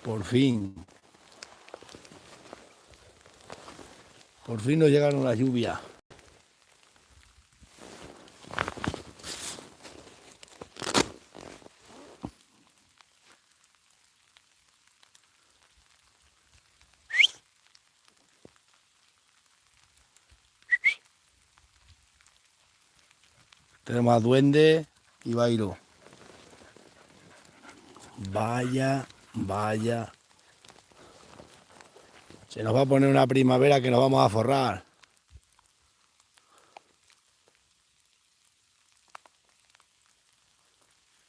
Por fin. Por fin nos llegaron las lluvias. Tenemos a Duende y Bairo. Vaya, vaya. Se nos va a poner una primavera que nos vamos a forrar.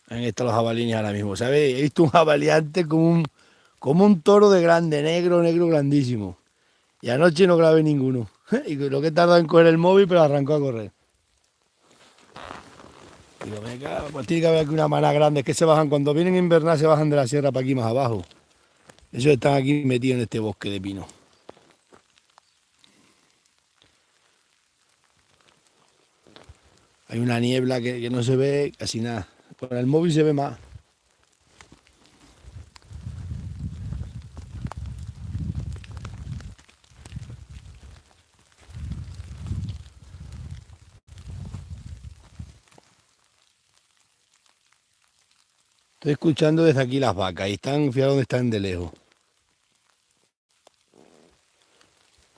Han estado los jabalines ahora mismo, ¿sabes? He visto un jabalí antes como un toro de grande, negro, grandísimo. Y anoche no grabé ninguno. Y lo que he tardado en coger el móvil, pero arrancó a correr. Digo, venga, pues tiene que haber aquí una manada grande, que se bajan, cuando vienen a invernar se bajan de la sierra para aquí más abajo. Ellos están aquí metidos en este bosque de pino. Hay una niebla que no se ve casi nada. Con el móvil se ve más. Estoy escuchando desde aquí las vacas y están, fíjate dónde están de lejos.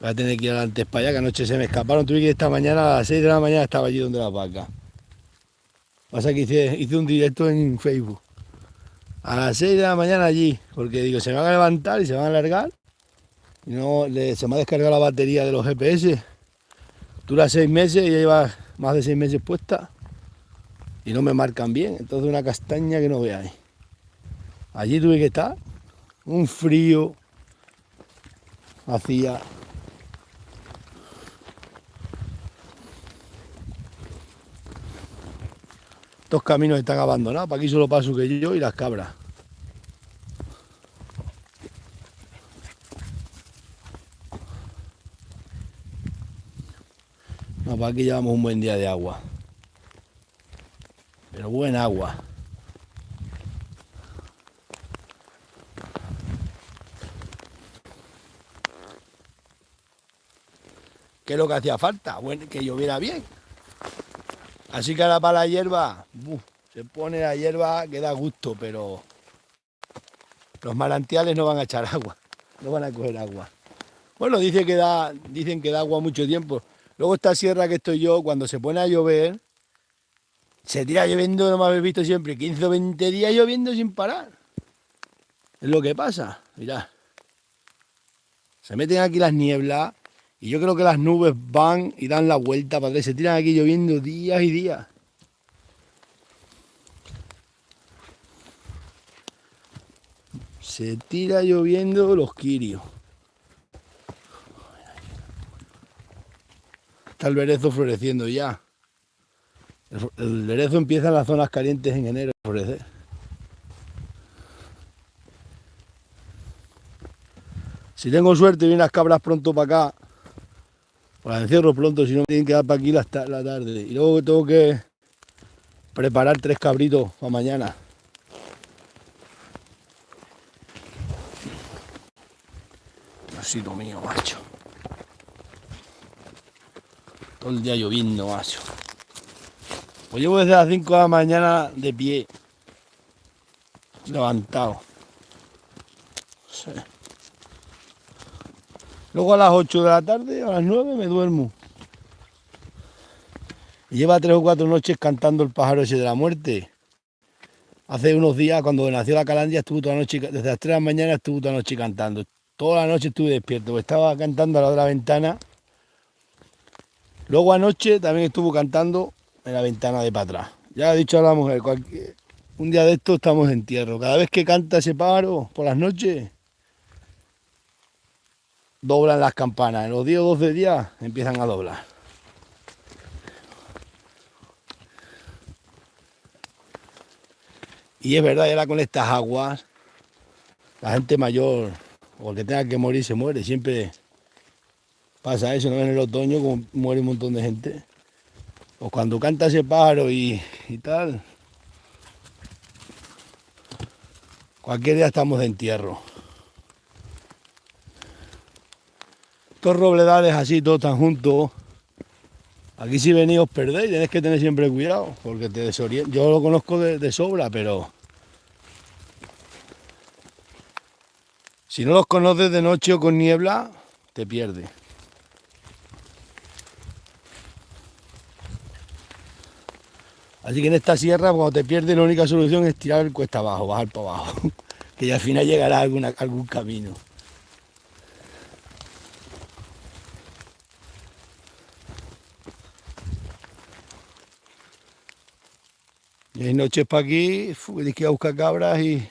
Voy a tener que ir antes para allá, que anoche se me escaparon. Tuve que ir esta mañana a las 6 de la mañana, estaba allí donde las vacas. Pasa que hice un directo en Facebook. A las 6 de la mañana allí, porque digo, se me van a levantar y se van a alargar. Y no, se me ha descargado la batería de los GPS. Dura 6 meses y ya lleva más de 6 meses puesta. Y no me marcan bien. Entonces una castaña que no veáis. Allí tuve que estar. Un frío. Hacía. Estos caminos están abandonados. Para aquí solo paso que yo y las cabras. No, para aquí llevamos un buen día de agua. Pero buena agua. ¿Qué es lo que hacía falta? Bueno, que lloviera bien. Así que ahora para la hierba, se pone la hierba que da gusto, pero los manantiales no van a echar agua, no van a coger agua. Bueno, dicen que da agua mucho tiempo. Luego esta sierra que estoy yo, cuando se pone a llover, se tira lloviendo, no me habéis visto siempre, 15 o 20 días lloviendo sin parar. Es lo que pasa, mirad. Se meten aquí las nieblas y yo creo que las nubes van y dan la vuelta para atrás. Se tiran aquí lloviendo días y días. Se tira lloviendo los quirios. Está el berezo floreciendo ya. El berezo empieza en las zonas calientes en enero a florecer. Si tengo suerte y vienen las cabras pronto para acá, pues las encierro pronto, si no me tienen que dar para aquí la tarde. Y luego tengo que preparar 3 cabritos para mañana. Asito mío, macho. Todo el día lloviendo, macho. Pues llevo desde las 5 de la mañana de pie. Levantado. Sí. Luego a las 8 de la tarde, a las 9 me duermo. Y lleva 3 o 4 noches cantando el pájaro ese de la muerte. Hace unos días, cuando nació la calandria, estuvo toda la noche, desde las 3 de la mañana estuvo toda la noche cantando. Toda la noche estuve despierto, estaba cantando al lado de la ventana. Luego anoche también estuvo cantando en la ventana de para atrás. Ya ha dicho a la mujer, un día de estos estamos en entierro. Cada vez que canta ese pájaro por las noches, doblan las campanas. En los 10 o 12 días empiezan a doblar. Y es verdad, y ahora con estas aguas, la gente mayor o el que tenga que morir se muere. Siempre pasa eso, ¿no? En el otoño como muere un montón de gente. Pues cuando canta ese pájaro y tal, cualquier día estamos de entierro. Estos robledales así, todos tan juntos. Aquí si venís os perdéis, tenéis que tener siempre cuidado, porque te desorientas. Yo lo conozco de sobra, pero si no los conoces de noche o con niebla, te pierdes. Así que en esta sierra, cuando te pierdes, la única solución es tirar el cuesta abajo, bajar para abajo, que ya al final llegará a algún camino. Y hay noches para aquí, tienes que ir a buscar cabras y...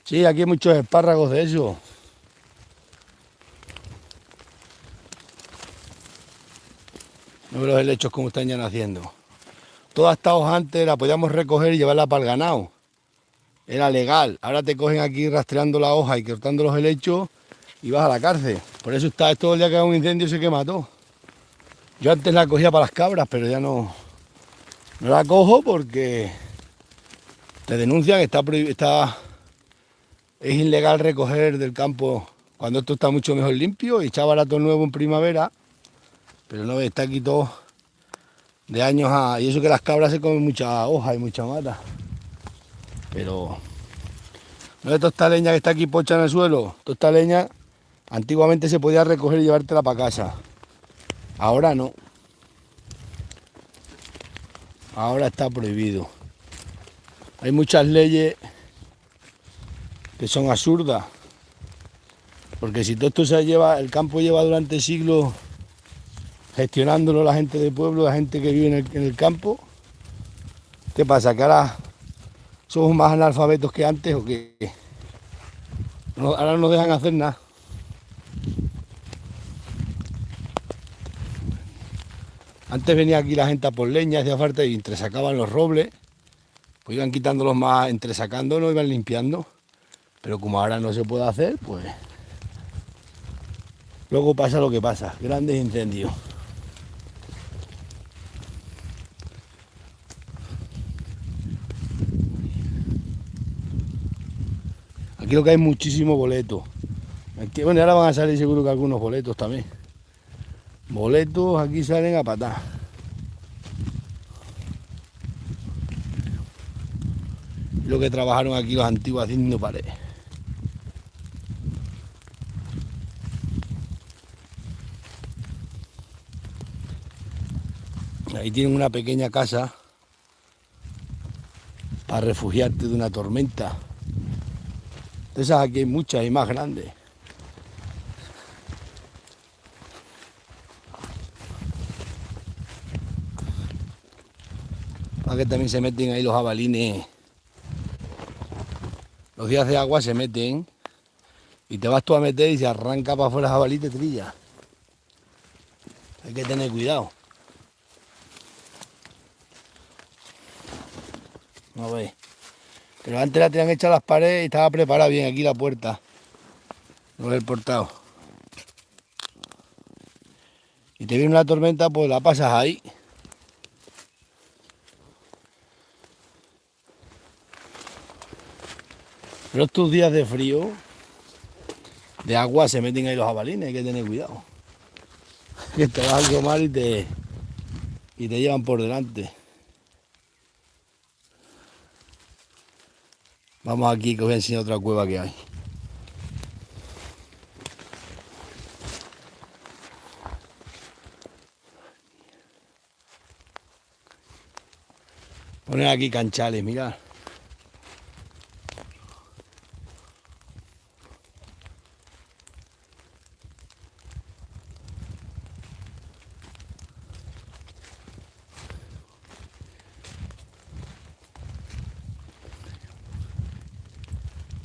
Sí, aquí hay muchos espárragos de eso. No veo los helechos como están ya naciendo. Todas estas hojas antes la podíamos recoger y llevarla para el ganado. Era legal. Ahora te cogen aquí rastreando la hoja y cortando los helechos y vas a la cárcel. Por eso está todo el día que hay un incendio se quema todo. Yo antes la cogía para las cabras, pero ya no la cojo porque te denuncian, es ilegal recoger del campo cuando esto está mucho mejor limpio y echar barato nuevo en primavera, pero no, está aquí todo de años y eso que las cabras se comen mucha hoja y mucha mata. Pero no es toda esta leña que está aquí pocha en el suelo, toda esta leña antiguamente se podía recoger y llevártela para casa. Ahora no. Ahora está prohibido. Hay muchas leyes que son absurdas. Porque si todo esto el campo lleva durante siglos gestionándolo la gente del pueblo, la gente que vive en el campo, ¿qué pasa? ¿Que ahora somos más analfabetos que antes o qué? Ahora no nos dejan hacer nada. Antes venía aquí la gente a por leña, hacía falta y entresacaban los robles, pues iban quitándolos más, entresacándolos, iban limpiando, pero como ahora no se puede hacer, pues luego pasa lo que pasa, grandes incendios. Aquí lo que hay es muchísimo boleto. Bueno, ahora van a salir seguro que algunos boletos también. Boletos aquí salen a patar. Lo que trabajaron aquí los antiguos haciendo paredes. Ahí tienen una pequeña casa para refugiarte de una tormenta. De esas aquí hay muchas y más grandes. Para que también se meten ahí los jabalines. Los días de agua se meten y te vas tú a meter y se arranca para afuera el jabalí y te trilla. Hay que tener cuidado. A ver. Pero antes la tenían hecha las paredes y estaba preparada bien aquí la puerta. No el portado. Y te viene una tormenta, pues la pasas ahí. Pero estos días de frío, de agua, se meten ahí los jabalines, hay que tener cuidado. Que te vas a asomar y te llevan por delante. Vamos aquí que os voy a enseñar otra cueva que hay. Poner aquí canchales, mirad.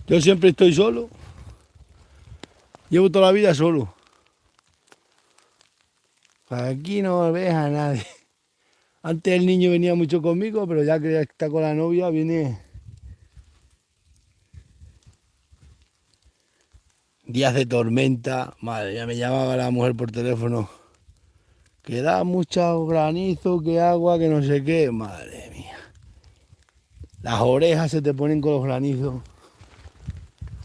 Yo siempre estoy solo. Llevo toda la vida solo. Aquí no ves a nadie. Antes el niño venía mucho conmigo, pero ya que está con la novia, viene días de tormenta. Madre, ya me llamaba la mujer por teléfono. Que da mucho granizo, que agua, que no sé qué. Madre mía. Las orejas se te ponen con los granizos.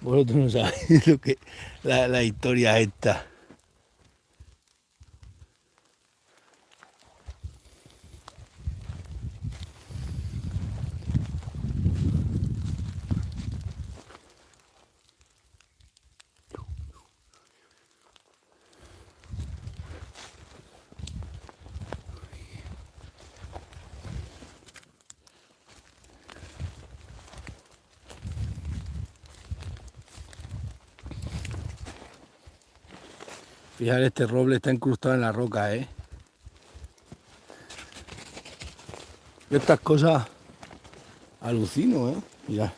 Vosotros no sabéis lo que la historia esta. Fijar, este roble está incrustado en la roca, ¿eh? Yo estas cosas alucino, ¿eh? Mirad.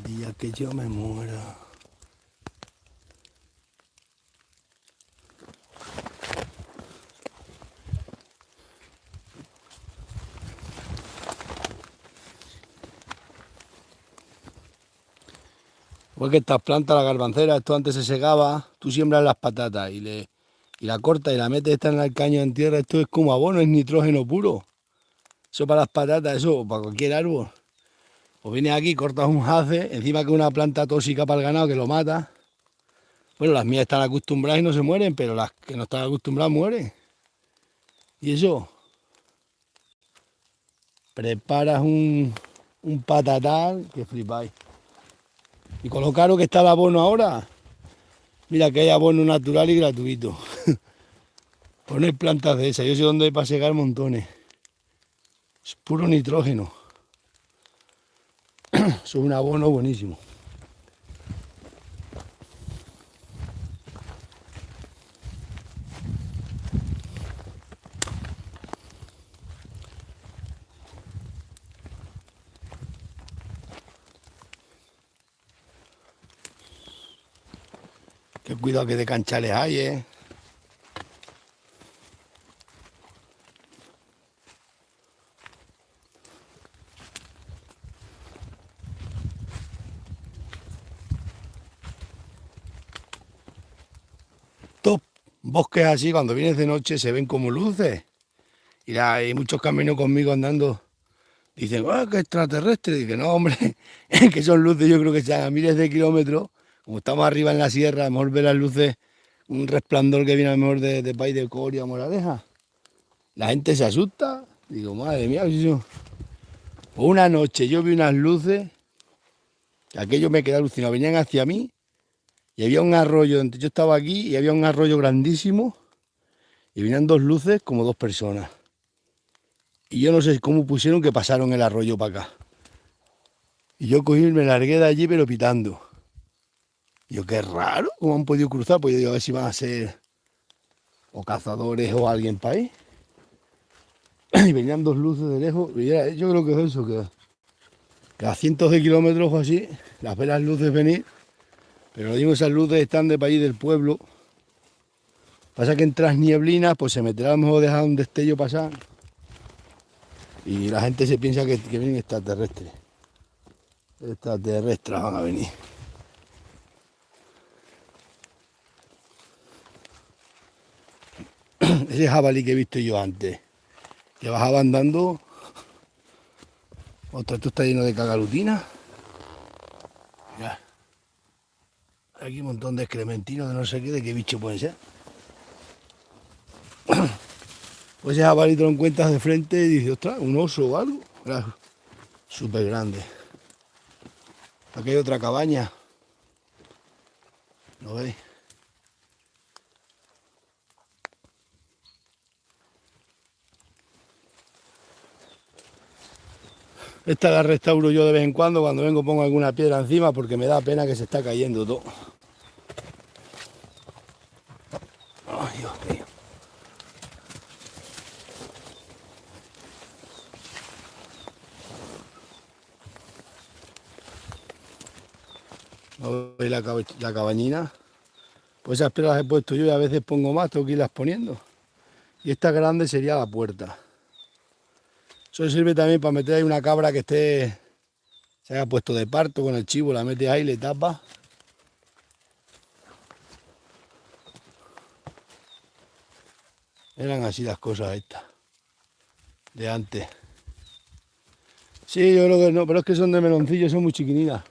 El día que yo me muera. Igual que estas plantas, la garbancera, esto antes se segaba, tú siembras las patatas y la cortas y la metes esta en el caño en tierra, esto es como abono, es nitrógeno puro. Eso para las patatas, eso para cualquier árbol. O vienes aquí, cortas un jace, encima que una planta tóxica para el ganado que lo mata. Bueno, las mías están acostumbradas y no se mueren, pero las que no están acostumbradas mueren. Y eso, preparas un patatal que flipáis. Y con lo caro que está el abono ahora, mira que hay abono natural y gratuito. Poner plantas de esas, yo sé dónde hay para secar montones. Es puro nitrógeno. Eso es un abono buenísimo. Qué cuidado que de canchales hay, ¿eh? Estos bosques así, cuando vienes de noche, se ven como luces. Y hay muchos caminos conmigo andando. Dicen, ¡ah, qué extraterrestre! Dicen, no, hombre, que son luces, yo creo que sean a miles de kilómetros. Como estamos arriba en la sierra, a lo mejor ver las luces, un resplandor que viene a lo mejor de País de Coria, Moraleja. La gente se asusta. Digo, madre mía, si yo... Una noche yo vi unas luces, que aquello me quedé alucinado. Venían hacia mí y había un arroyo, yo estaba aquí y había un arroyo grandísimo y venían dos luces como dos personas. Y yo no sé cómo pusieron que pasaron el arroyo para acá. Y yo cogí y me largué de allí pero pitando. Yo, qué raro, ¿cómo han podido cruzar? Pues yo digo, a ver si van a ser o cazadores o alguien para ahí. Y venían dos luces de lejos. Y yo creo que es eso, que a cientos de kilómetros o así, las ves las luces venir. Pero lo digo, esas luces están de país del pueblo. Pasa que entras nieblinas, pues se meterá a lo mejor dejar un destello pasar. Y la gente se piensa que vienen extraterrestres. Extraterrestres van a venir. Ese jabalí que he visto yo antes, que bajaba andando. Ostras, esto está lleno de cagalutina. Mirad. Aquí un montón de excrementinos de no sé qué, de qué bicho pueden ser. Pues ese jabalí te lo encuentras de frente y dices, ostras, un oso o algo. Era súper grande. Aquí hay otra cabaña. ¿Lo veis? Esta la restauro yo de vez en cuando vengo pongo alguna piedra encima porque me da pena que se está cayendo todo. Ay, Dios mío. ¿Veis la cabañina? Pues esas piedras las he puesto yo y a veces pongo más, tengo que irlas poniendo. Y esta grande sería la puerta. Eso sirve también para meter ahí una cabra que se haya puesto de parto con el chivo, la metes ahí, le tapas. Eran así las cosas estas, de antes. Sí, yo creo que no, pero es que son de meloncillo, son muy chiquinitas.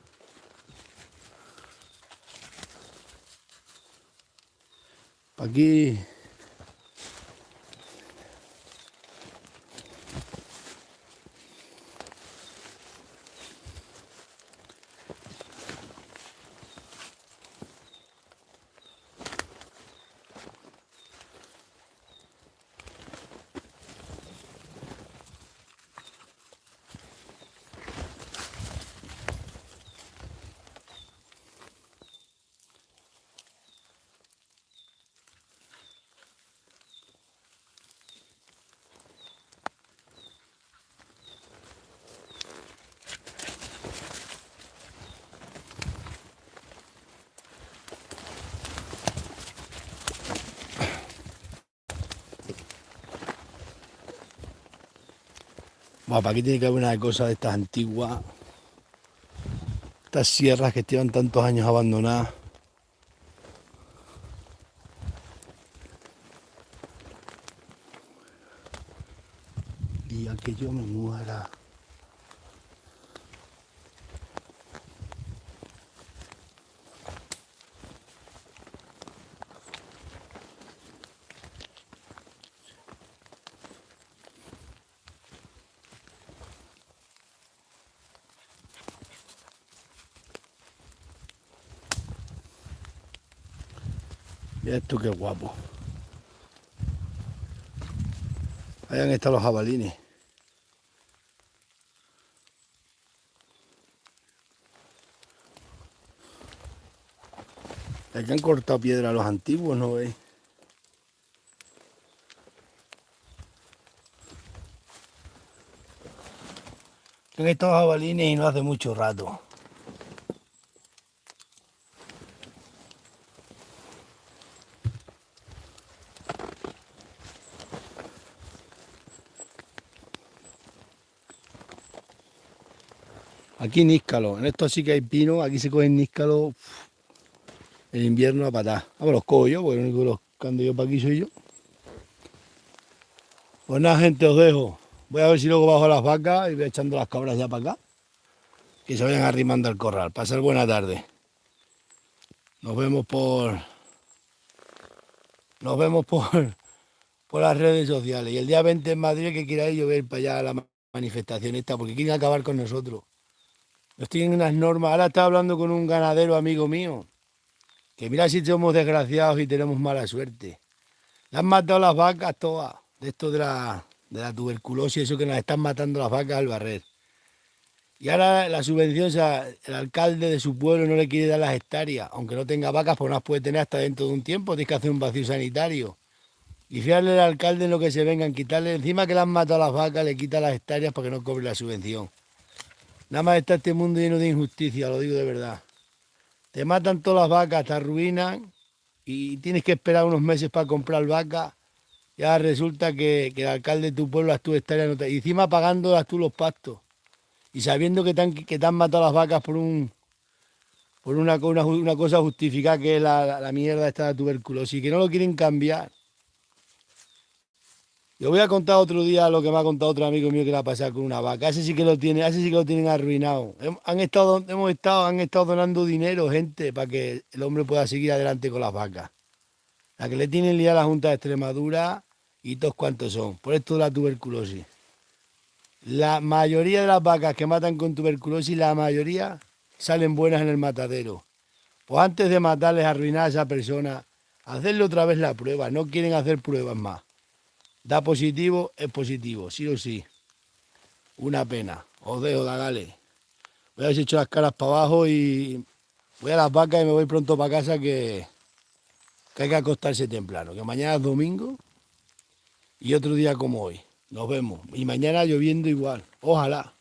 Aquí... Bueno, para aquí tiene que haber una cosa de estas antiguas. Estas sierras que llevan tantos años abandonadas. Y a que yo me muera. Mira esto qué guapo. Ahí han estado los jabalines. Aquí han cortado piedra a los antiguos, ¿no veis? Han estado jabalines y no hace mucho rato. Aquí níscalo, en esto sí que hay pino, aquí se cogen níscalo en invierno a patar. Vamos, los cojo yo, porque el único que los que ando yo para aquí soy yo. Pues nada, gente, os dejo. Voy a ver si luego bajo las vacas y voy echando las cabras ya para acá. Que se vayan arrimando al corral. Pasar buena tarde. Nos vemos por... Nos vemos por las redes sociales. Y el día 20 en Madrid, que quiera ir, yo voy a ir para allá a la manifestación esta, porque quieren acabar con nosotros. Nos tienen unas normas. Ahora estaba hablando con un ganadero amigo mío, que mira si somos desgraciados y tenemos mala suerte. Le han matado las vacas todas, de esto de la tuberculosis, eso que nos están matando las vacas al barrer. Y ahora la subvención, o sea, el alcalde de su pueblo no le quiere dar las hectáreas, aunque no tenga vacas, pues no las puede tener hasta dentro de un tiempo, tienes que hacer un vacío sanitario. Y fiarle al alcalde en lo que se vengan, quitarle, encima que le han matado a las vacas, le quita las hectáreas para que no cobre la subvención. Nada más está este mundo lleno de injusticia, lo digo de verdad. Te matan todas las vacas, te arruinan y tienes que esperar unos meses para comprar vacas. Ya resulta que el alcalde de tu pueblo, las tus hectáreas, no te... y encima pagándolas tú los pastos. Y sabiendo que te han matado las vacas por una cosa justificada que es la mierda esta de la tuberculosis, que no lo quieren cambiar. Yo voy a contar otro día lo que me ha contado otro amigo mío que le ha pasado con una vaca. Ese sí que lo tienen arruinado. Han estado donando dinero, gente, para que el hombre pueda seguir adelante con las vacas. La que le tienen liada a la Junta de Extremadura y todos cuantos son. Por esto de la tuberculosis. La mayoría de las vacas que matan con tuberculosis, la mayoría salen buenas en el matadero. Pues antes de matarles, arruinar a esa persona, hacerle otra vez la prueba. No quieren hacer pruebas más. Da positivo, es positivo, sí o sí. Una pena. Os dejo, dagale. Voy a ver si echo las caras para abajo y voy a las vacas y me voy pronto para casa que hay que acostarse temprano. Que mañana es domingo y otro día como hoy. Nos vemos. Y mañana lloviendo igual. Ojalá.